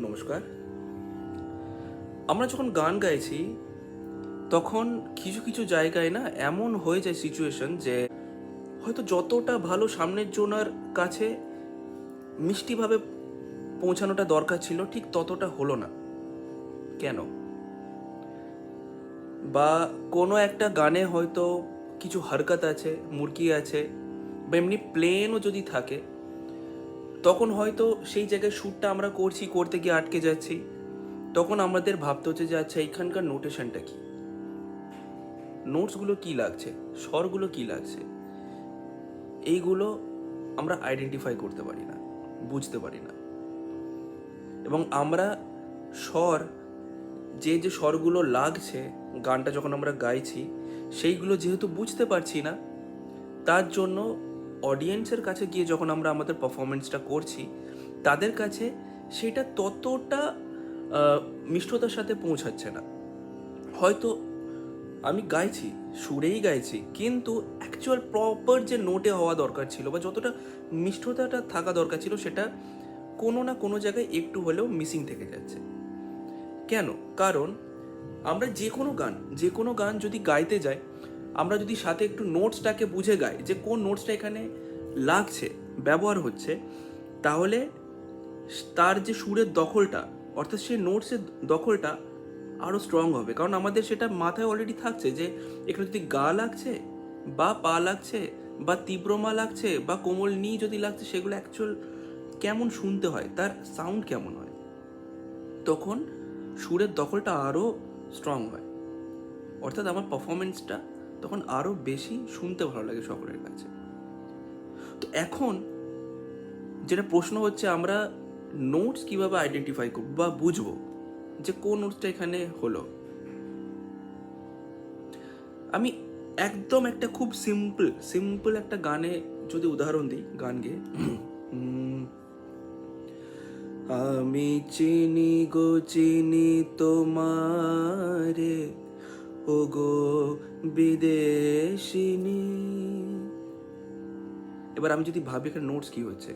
নমস্কার। আমরা যখন গান গাইছি তখন কিছু কিছু জায়গায় না এমন হয়ে যায় সিচুয়েশন যে হয়তো যতটা ভালো সামনের জনার কাছে মিষ্টিভাবে পৌঁছানোটা দরকার ছিল ঠিক ততটা হলো না। কেন? বা কোনো একটা গানে হয়তো কিছু হরকত আছে, মুরকি আছে, বা এমনি প্লেনও যদি থাকে তখন হয়তো সেই জায়গায় শ্যুটটা আমরা করতে গিয়ে আটকে যাচ্ছি। তখন আমাদের ভাবতে হচ্ছে যে আচ্ছা এইখানকার নোটেশনটা কি, নোটসগুলো কি লাগছে, স্বরগুলো কি লাগছে, এইগুলো আমরা আইডেন্টিফাই করতে পারি না, বুঝতে পারি না। এবং আমরা স্বর যে যে স্বরগুলো লাগছে গানটা যখন আমরা গাইছি সেইগুলো যেহেতু বুঝতে পারছি না, তার জন্য অডিয়েন্সের কাছে গিয়ে যখন আমরা আমাদের পারফরমেন্সটা করছি তাদের কাছে সেটা ততটা মিষ্টতার সাথে পৌঁছাচ্ছে না। হয়তো আমি গাইছি, সুরেই গাইছি, কিন্তু অ্যাকচুয়াল প্রপার যে নোটে হওয়া দরকার ছিল বা যতটা মিষ্টতাটা থাকা দরকার ছিল সেটা কোনো না কোনো জায়গায় একটু হলেও মিসিং থেকে যাচ্ছে। কেন? কারণ আমরা যে কোনো গান যদি গাইতে যাই, আমরা যদি সাথে একটু নোটসটাকে বুঝে গাই যে কোন নোটসটা এখানে লাগছে, ব্যবহার হচ্ছে, তাহলে তার যে সুরের দখলটা, অর্থাৎ সেই নোটসের দখলটা আরও স্ট্রং হবে। কারণ আমাদের সেটা মাথায় অলরেডি থাকছে যে এখানে যদি গা লাগছে বা পা লাগছে বা তীব্র মা লাগছে বা কোমল নি যদি লাগছে, সেগুলো অ্যাকচুয়াল কেমন শুনতে হয়, তার সাউন্ড কেমন হয়, তখন সুরের দখলটা আরও স্ট্রং হয়। অর্থাৎ আমার পারফরমেন্সটা তখন আরও বেশি শুনতে ভালো লাগে সকলের কাছে। তো এখন যেটা প্রশ্ন হচ্ছে, আমরা নোটস কিভাবে আইডেন্টিফাই করব বা বুঝবো যে কোন নোটসটা এখানে হলো। আমি একদম একটা খুব সিম্পল একটা গানে যদি উদাহরণ দিই, গান গেয়ে আমি চিনি গো চিনি তোমারে, ও গো বিদেশিনী। এবার আমি যদি ভাবি এখানে নোটস কি হচ্ছে,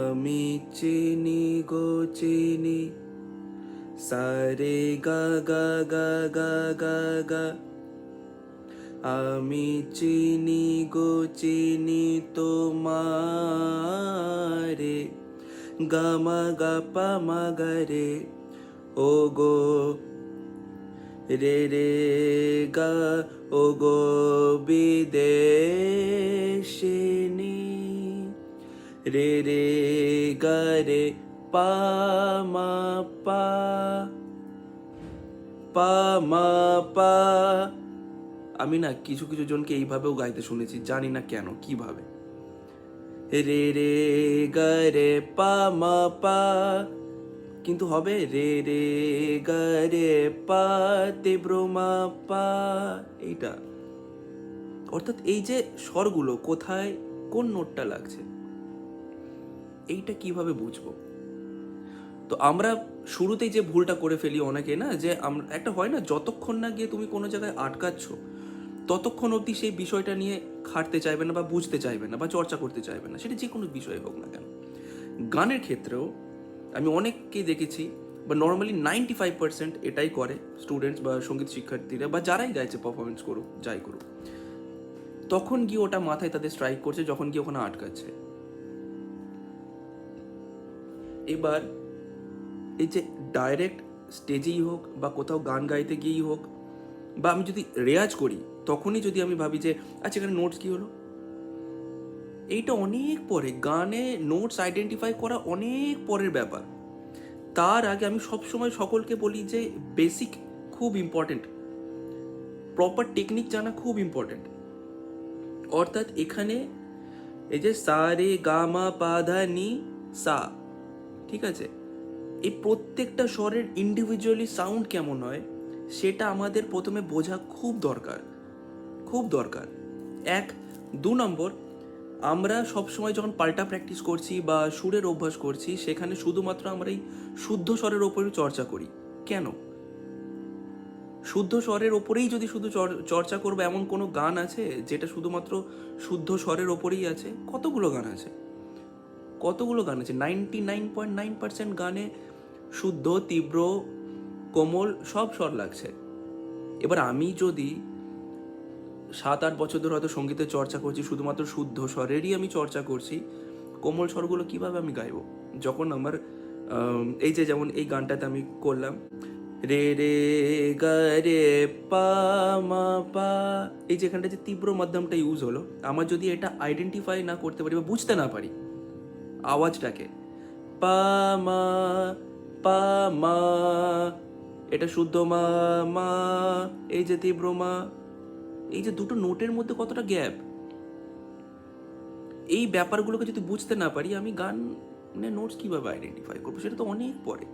আমি চিনি গো চিনি, সারে গা গা গা গা গা গা, আমি চিনি গো চিনি তোমারে, গা মা গা পা মা গা রে, ও গো রে রে গা, ও গো বিদেশিনী, রে রে গা রে পা মা পা, পা মা পা। আমি না কিছু কিছু জনকে এইভাবেও গাইতে শুনেছি, জানি না কেন, কিভাবে। রে রে গা রে পা মা পা, কিন্তু হবে রে রে গা রে পা তীব্র মা পা, এইটা। অর্থাৎ এই যে স্বরগুলো কোথায় কোন নোটটা লাগছে, এইটা কিভাবে বুঝবো? তো আমরা শুরুতেই যে ভুলটা করে ফেলি অনেকে, না যে আমরা একটা হয় না, যতক্ষণ না গিয়ে তুমি কোনো জায়গায় আটকাচ্ছ ততক্ষণ অবধি সেই বিষয়টা নিয়ে খাটতে চাইবে না বা বুঝতে চাইবে না বা চর্চা করতে চাইবে না, সেটা যে কোনো বিষয় হোক না কেন। গানের ক্ষেত্রেও আমি অনেককে দেখেছি, বা নর্মালি 95% এটাই করে স্টুডেন্টস বা সঙ্গীত শিক্ষার্থীরা বা যারাই গাইছে, পারফরমেন্স করুক যাই করুক, তখন গিয়ে ওটা মাথায় তাদের স্ট্রাইক করছে যখন গিয়ে ওখানে আটকাচ্ছে। এবার এই যে ডাইরেক্ট স্টেজেই হোক বা কোথাও গান গাইতে গিয়েই হোক, বা আমি যদি রেয়াজ করি তখনই যদি আমি ভাবি যে আচ্ছা এখানে নোটস কী হলো, এইটা অনেক পরে, গানে নোটস আইডেন্টিফাই করা অনেক পরের ব্যাপার। তার আগে আমি সবসময় সকলকে বলি যে বেসিক খুব ইম্পর্টেন্ট, প্রপার টেকনিক জানা খুব ইম্পর্টেন্ট। অর্থাৎ এখানে এই যে সা রে গা মা পা ধা নি সা, ঠিক আছে, এই প্রত্যেকটা স্বরের ইন্ডিভিজুয়ালি সাউন্ড কেমন হয় সেটা আমাদের প্রথমে বোঝা খুব দরকার, খুব দরকার। 1, 2 নম্বর, আমরা সবসময় যখন পাল্টা প্র্যাকটিস করছি বা সুরের অভ্যাস করছি, সেখানে শুধুমাত্র আমরা এই শুদ্ধ স্বরের ওপরই চর্চা করি। কেন? শুদ্ধ স্বরের ওপরেই যদি শুধু চর্চা করবো এমন কোনো গান আছে যেটা শুধুমাত্র শুদ্ধ স্বরের ওপরেই আছে? কতগুলো গান আছে। কতগুলো গান আছে, 99.9% গানে শুদ্ধ, তীব্র, কোমল সব স্বর লাগছে। এবার আমি যদি 7-8 বছর ধরে হয়তো সঙ্গীতের চর্চা করছি, শুধুমাত্র শুদ্ধ স্বরেরই আমি চর্চা করছি, কোমল স্বরগুলো কিভাবে আমি গাইবো? যখন আমার এই যে যেমন এই গানটাতে আমি করলাম রে রে গা রে পা মা পা, এই যে এখানটা যে তীব্র মাধ্যমটা ইউজ হলো, আমার যদি এটা আইডেন্টিফাই না করতে পারি বা বুঝতে না পারি আওয়াজটাকে, পা মা পা মা, এটা শুদ্ধ মা মা, এই যে তীব্র মা, এই যে দুটো নোটের মধ্যে কতটা গ্যাপ, এই ব্যাপারগুলোকে যদি বুঝতে না পারি আমি গান নোটস কিভাবে আইডেন্টিফাই করবো? সেটা তো অনেক পরে।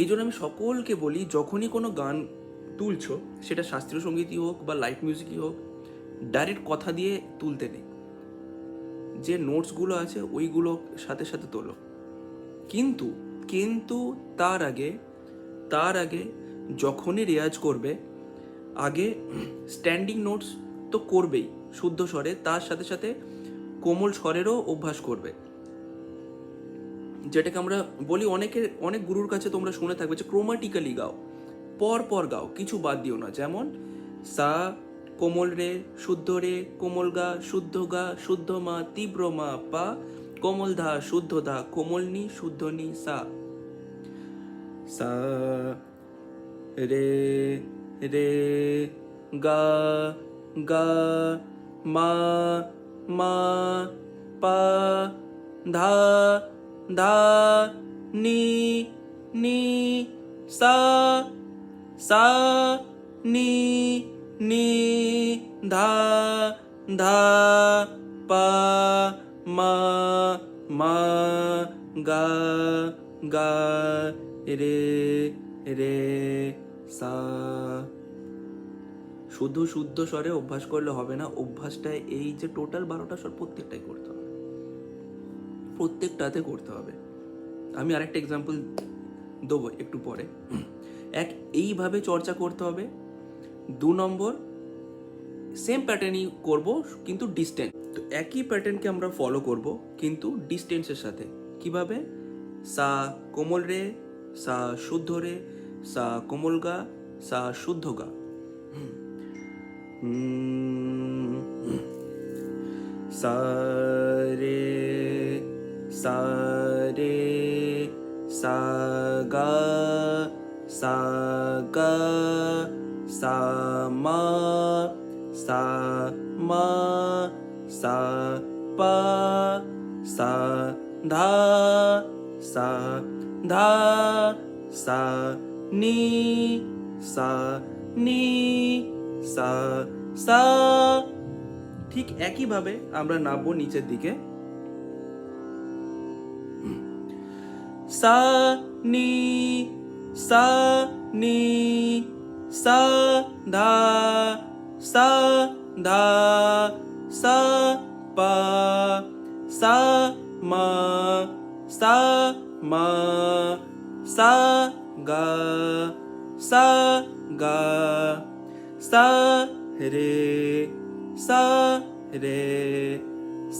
এই জন্য আমি সকলকে বলি, যখনই কোনো গান তুলছো, সেটা শাস্ত্রীয় সঙ্গীতই হোক বা লাইট মিউজিকই হোক, ডাইরেক্ট কথা দিয়ে তুলতে নেই, যে নোটসগুলো আছে ওইগুলো সাথে সাথে তোলো। কিন্তু কিন্তু তার আগে যখনই রেয়াজ করবে, আগে স্ট্যান্ডিং নোটস তো করবেই শুদ্ধ স্বরে, তার সাথে সাথে কোমল স্বরেরও অভ্যাস করবে, যেটাকে আমরা বলি, অনেক গুরুর কাছে তোমরা শুনে থাকবে যে ক্রোমাটিক্যালি গাও, পর পর গাও, কিছু বাদ দিও না। যেমন সা কোমল রে, শুদ্ধ রে, কোমল গা, শুদ্ধ গা, শুদ্ধ মা, তীব্র মা পা, কোমল ধা, শুদ্ধ ধা, কোমল নি, শুদ্ধ নি সা, সা রে রে গা গা, মা মা পা, ধা ধা, নি নি সা সা, নি নি ধা ধা, পা মা মা, গা গা, রে রে সা। শুধু শুদ্ধ স্বরে অভ্যাস করলে হবে না, অভ্যাসটা এই যে টোটাল 12টা স্বর প্রত্যেকটাই করতে হবে, প্রত্যেকটাতে করতে হবে। আমি আরেকটা এক্সাম্পল দেবো একটু পরে। এইভাবে চর্চা করতে হবে। 2 নম্বর, সেম প্যাটার্নই করব কিন্তু ডিস্টেন্স। তো একই প্যাটার্নকে আমরা ফলো করব কিন্তু ডিস্টেন্সের সাথে। কিভাবে? সা কোমল রে, সা শুদ্ধ রে, সা কোমল গা, সা শুদ্ধ গা। সা রে সা রে, সা গা সা গা, সা মা সা মা, সা পা, সা ধা সা ধা, সা নি সা নি সা সা। ঠিক একইভাবে আমরা নামবো নিচের দিকে, সা নি সা নি, সা ধা সা ধা, সা পা, সা মা সা মা, সা গা সা গা, সা রে সা রে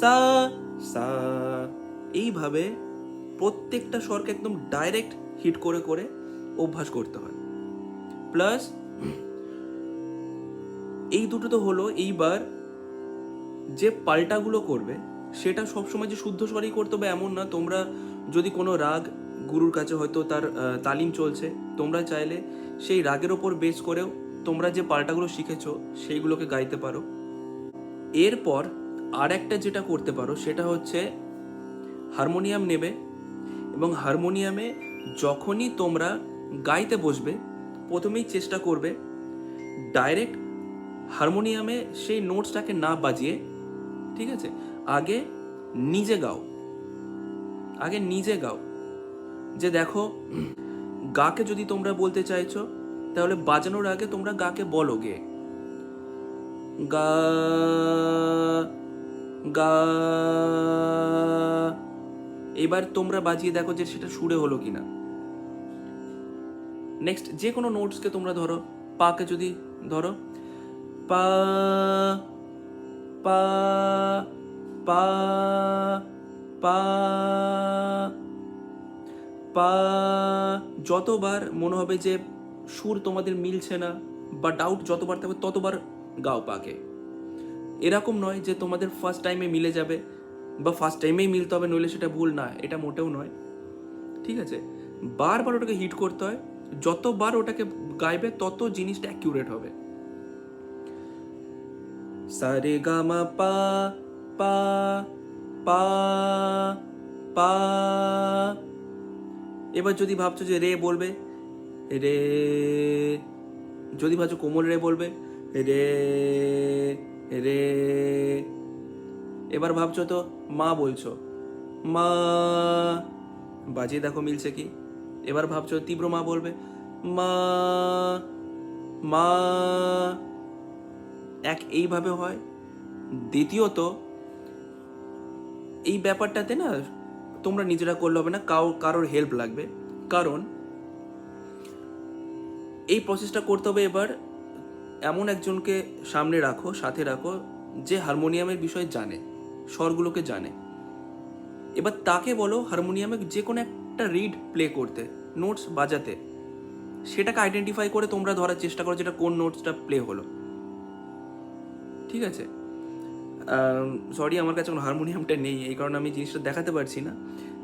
সা সা। এইভাবে প্রত্যেকটা স্বরকে একদম ডাইরেক্ট হিট করে করে অভ্যাস করতে হয়। প্লাস এই দুটো তো হলো। এইবার যে পাল্টাগুলো করবে সেটা সবসময় যে শুদ্ধ স্বরেই করতে হবে এমন না। তোমরা যদি কোনো রাগ গুরুর কাছে হয়তো তার তালিম চলছে, তোমরা চাইলে সেই রাগের ওপর বেস করেও তোমরা যে পাল্টাগুলো শিখেছো সেইগুলোকে গাইতে পারো। এরপর আর একটা যেটা করতে পারো সেটা হচ্ছে হারমোনিয়াম নেবে, এবং হারমোনিয়ামে যখনই তোমরা গাইতে বসবে প্রথমেই চেষ্টা করবে ডাইরেক্ট হারমোনিয়ামে সেই নোটসটাকে না বাজিয়ে, ঠিক আছে, আগে নিজে গাও। যে দেখো, গাকে যদি তোমরা বলতে চাইছো তাহলে বাজানোর আগে তোমরা গাকে বলো গে, গা গা। এবার তোমরা বাজিয়ে দেখো যে সেটা সুরে হলো কিনা। নেক্সট যে কোনো নোটসকে তোমরা ধরো, পাকে যদি ধরো, পা পা পা পা পা। যতবার মনে হবে যে সুর তোমাদের মিলছে না বা ডাউট যতবার থাকবে ততবার গাও পাকে। এরকম নয় যে তোমাদের ফার্স্ট টাইমে মিলে যাবে বা ফার্স্ট টাইমেই মিলতে হবে, নইলে সেটা ভুল না, এটা মোটেও নয়। ঠিক আছে, বারবার ওটাকে হিট করতে হয়, যতবার ওটাকে গাইবে তত জিনিসটা অ্যাকিউরেট হবে। সারে গামা পা পা পা পা। এবার যদি ভাবছো যে রে বলবে, রে, যদি ভাবছো কোমল রে বলবে, রে রে। এবার ভাবছো তো মা বলছো, মা, বাজিয়ে দেখো মিলছে কি। এবার ভাবছো তীব্র মা বলবে, মা মা। এইভাবে হয়। দ্বিতীয়ত এই ব্যাপারটাতে না তোমরা নিজেরা করলে হবে না, কারোর হেল্প লাগবে। কারণ এই প্রসেসটা করতে হবে এবার এমন একজনকে সামনে রাখো, সাথে রাখো, যে হারমোনিয়ামের বিষয়ে জানে, স্বরগুলোকে জানে। এবার তাকে বলো হারমোনিয়ামে যে কোনো একটা রিড প্লে করতে, নোটস বাজাতে। সেটাকে আইডেন্টিফাই করে তোমরা ধরার চেষ্টা করো যেটা কোন নোটসটা প্লে হলো। ঠিক আছে, সরি আমার কাছে কোনো হারমোনিয়ামটা নেই, এই কারণে আমি জিনিসটা দেখাতে পারছি না।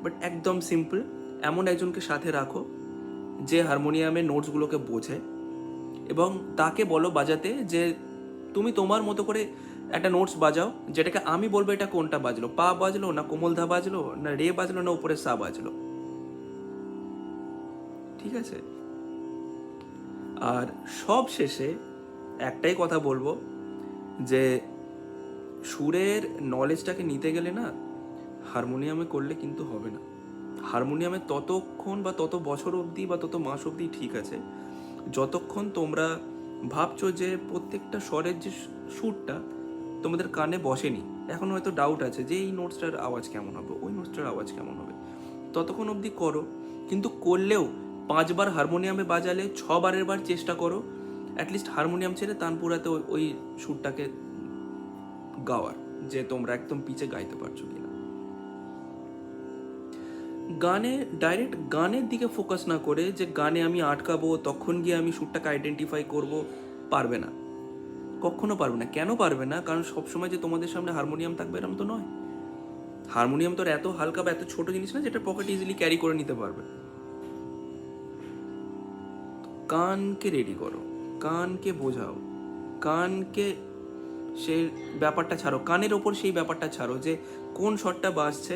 বাট একদম সিম্পল, এমন একজনকে সাথে রাখো যে হারমোনিয়ামের নোটসগুলোকে বোঝে, এবং তাকে বলো বাজাতে যে তুমি তোমার মতো করে একটা নোটস বাজাও, যেটাকে আমি বলবো এটা কোনটা বাজলো, পা বাজলো না কোমল ধা বাজলো না রে বাজলো না উপরে সা বাজলো। ঠিক আছে, আর সব শেষে একটাই কথা বলবো যে সুরের নলেজটাকে নিতে গেলে না হারমোনিয়ামে করলে কিন্তু হবে না। হারমোনিয়ামে ততক্ষণ বা তত বছর অবধি বা তত মাস অবধি ঠিক আছে, যতক্ষণ তোমরা ভাবছো যে প্রত্যেকটা স্বরের যে সুরটা তোমাদের কানে বসেনি, এখন হয়তো ডাউট আছে যে এই নোটসটার আওয়াজ কেমন হবে, ওই নোটসটার আওয়াজ কেমন হবে, ততক্ষণ অবধি করো। কিন্তু করলেও 5 বার হারমোনিয়ামে বাজালে 6 বারের বার চেষ্টা করো অ্যাটলিস্ট হারমোনিয়াম ছেড়ে তানপুরাতে ওই সুরটাকে গাওয়ার, যে তোমরা একদম পিছে গাইতে পারছো কিনা। গানে ডাইরেক্ট গানের দিকে ফোকাস না করে যে গানে আমি আটকাবো তখন গিয়ে আমি সুরটাকে আইডেন্টিফাই করব, পারবে না, কখনো পারবে না। কেন পারবে না? কারণ সবসময় যে তোমাদের সামনে হারমোনিয়াম থাকবে এরকম তো নয়। হারমোনিয়াম তো এত হালকা বা এত ছোট জিনিস না যেটা পকেট ইজিলি ক্যারি করে নিতে পারবে। কানকে রেডি করো, কানকে বোঝাও, কানকে সে ব্যাপারটা ছাড়ো, কানের ওপর সেই ব্যাপারটা ছাড়ো যে কোন শটটা বাজছে,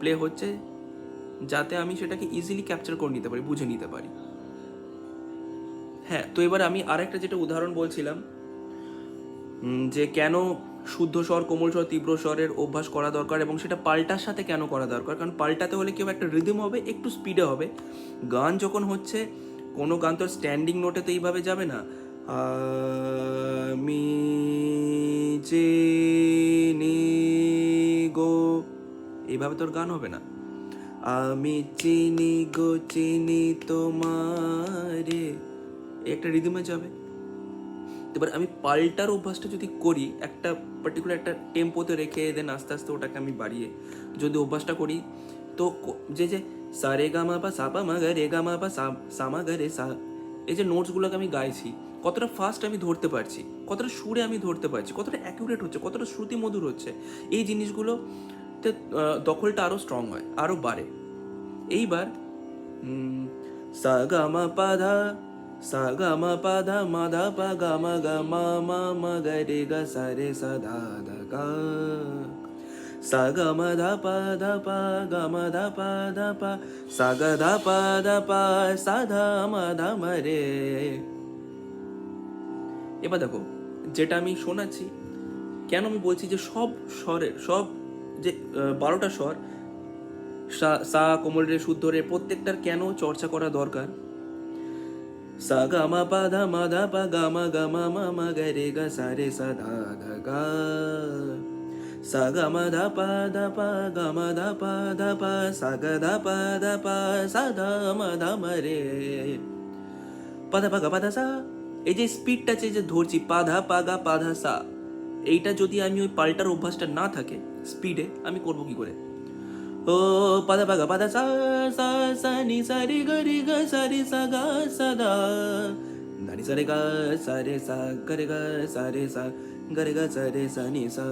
প্লে হচ্ছে, যাতে আমি সেটাকে ইজিলি ক্যাপচার করে নিতে পারি, বুঝে নিতে পারি। হ্যাঁ, তো এবার আমি আরেকটা যেটা উদাহরণ বলছিলাম যে কেন শুদ্ধ স্বর, কোমল স্বর, তীব্র স্বরের অভ্যাস করা দরকার, এবং সেটা পাল্টার সাথে কেন করা দরকার। কারণ পাল্টাতে হলে কেউ একটা রিদম হবে, একটু স্পিডে হবে। গান যখন হচ্ছে, কোনো গান তো স্ট্যান্ডিং নোটে তো এইভাবে যাবে না, আমি চিনি গো, এইভাবে তোর গান হবে না। আমি চিনি গো চিনি তোমারে, একটা রিদমে যাবে। এবার আমি পাল্টার অভ্যাসটা যদি করি, একটা পার্টিকুলার একটা টেম্পোতে রেখে দেন আস্তে আস্তে ওটাকে আমি বাড়িয়ে যদি অভ্যাসটা করি, তো যে সা রে গা মা পা সা পা মা গা রে গা মা পা সা মা গা রে সা, এই যে নোটসগুলোকে আমি গাইছি, কতটা ফাস্ট আমি ধরতে পারছি, কতটা সুরে আমি ধরতে পারছি, কতটা অ্যাকিউরেট হচ্ছে, কতটা শ্রুতি মধুর হচ্ছে, এই জিনিসগুলোতে দখলটা আরও স্ট্রং হয়, আরও বাড়ে। এইবার সা গা মা পা ধা, সা গা মা পা ধা মা ধা পা গা মা গা মা মা মা গা রে গা সা রে সা ধা ধা গা, সা গা মা ধা পা গা মা ধা পা সা গা ধা পা সা ধা মা রে। এবার দেখো যেটা আমি শোনাচ্ছি, কেন আমি বলছি যে সব স্বরের, সব যে 12টা স্বর, সা কোমল রে শুদ্ধ রে, প্রত্যেকটার কেন চর্চা করা দরকার। সা গা মা পা ধা পা গা মা মা গা রে গা সা রে সা ধা ধা গা, সা গা মা পা গা মা পা সা গা পা সা ধা মা রে, পা পা গা পা সা। এই যে স্পিডটা যে ধরছি, পা গা পা সা, এইটা যদি আমি ওই পাল্টার অভ্যাসটা না থাকে স্পিডে, আমি করব কি করে? ও পাদা পাগা পাদা সা সা সা নি সা রে গা রে গা সা রে সা গা সা দা না নি সা রে গা সা রে সা গা রে গা সা রে সা গা রে গা সা রে সা নি সা।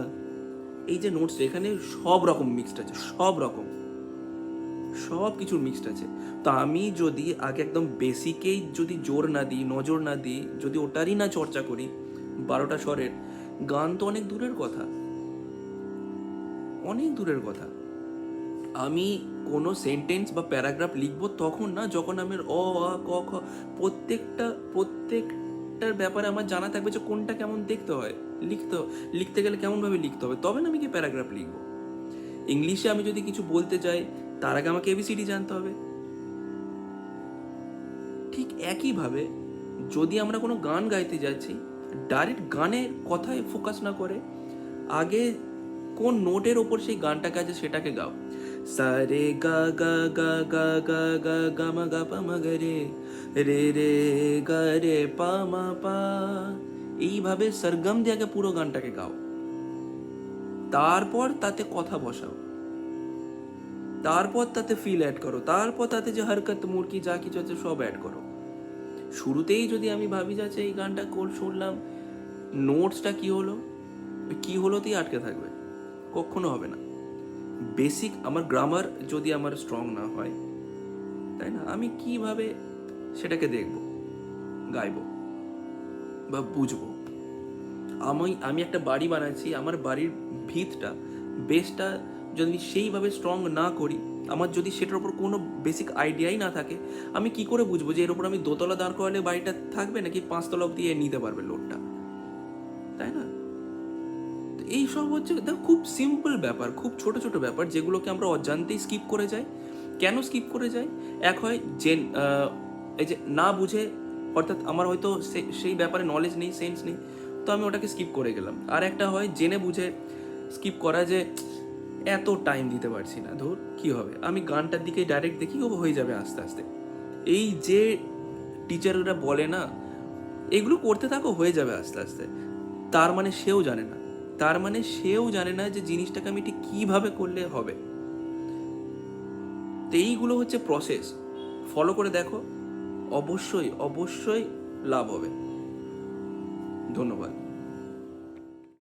এই যে নোটস, এখানে সব রকম মিক্সড আছে, সব রকম, সব কিছুর মিক্সড আছে। তো আমি যদি আগে একদম বেসিকেই যদি জোর না দিই, নজর না দিই, যদি ওটারই না চর্চা করি 12টা স্বরের, গান তো অনেক দূরের কথা, অনেক দূরের কথা। আমি কোনো সেন্টেন্স বা প্যারাগ্রাফ লিখবো তখন না, যখন আমার অ আ ক খ প্রত্যেকটার ব্যাপারে আমার জানা থাকবে যে কোনটা কেমন দেখতে হয়, লিখতে গেলে কেমনভাবে লিখতে হবে, তবে না আমি কি প্যারাগ্রাফ লিখবো। ইংলিশে আমি যদি কিছু বলতে চাই, তার আগে আমাকে এবিসিডি জানতে হবে। ঠিক একইভাবে যদি আমরা কোনো গান গাইতে যাচ্ছি, ডাইরেক্ট গানের কথায় ফোকাস না করে আগে কোন নোটের ওপর সেই গানটাকে আছে সেটাকে গাও। সারে গা গা গা গা গা গা গা মা গা পা মা গা রে রে রে গা রে পা মা পা, এইভাবে সরগম দিয়ে আগে পুরো গানটাকে গাও, তারপর তাতে কথা বসাও, তারপর তাতে ফিল অ্যাড করো, তারপর তাতে যে হরকত মুরকি যা কিছু আছে সব অ্যাড করো। শুরুতেই যদি আমি ভাবি যাচ্ছে এই গানটা শুনলাম, নোটসটা কি হলোতেই আটকে থাকবে, কখনো হবে না। বেসিক আমার গ্রামার যদি আমার স্ট্রং না হয়, তাই না, আমি কিভাবে সেটাকে দেখব, গাইবো বা বুঝবো? আমি একটা বাড়ি বানাচ্ছি, আমার বাড়ির ভিতটা, বেসটা যদি সেইভাবে স্ট্রং না করি, আমার যদি সেটার উপর কোনো বেসিক আইডিয়াই না থাকে, আমি কি করে বুঝবো যে এর উপর আমি দোতলা দাঁড় করালে বাড়িটা থাকবে নাকি 5তলা অব্দি নিতে পারবে লোডটা, তাই না? এইসব হচ্ছে দেখো খুব সিম্পল ব্যাপার, খুব ছোট ছোট ব্যাপার, যেগুলোকে আমরা অজান্তেই স্কিপ করে যাই। কেন স্কিপ করে যাই? এক হয় যে এই যে না বুঝে, অর্থাৎ আমার হয়তো সেই ব্যাপারে নলেজ নেই, সেন্স নেই, তো আমি ওটাকে স্কিপ করে গেলাম। আর একটা হয় জেনে বুঝে স্কিপ করা, যে এত টাইম দিতে পারছি না, ধর কি হবে, আমি গানটার দিকে ডাইরেক্ট দেখি, ও হয়ে যাবে আস্তে আস্তে। এই যে টিচাররা বলে না এগুলো করতে থাকো হয়ে যাবে আস্তে আস্তে, তার মানে সেও জানে না, তার মানে সেও জানে না যে জিনিসটাকে আমি ঠিক কীভাবে করলে হবে। তো এইগুলো হচ্ছে প্রসেস, ফলো করে দেখো, অবশ্যই অবশ্যই লাভ হবে। ধন্যবাদ।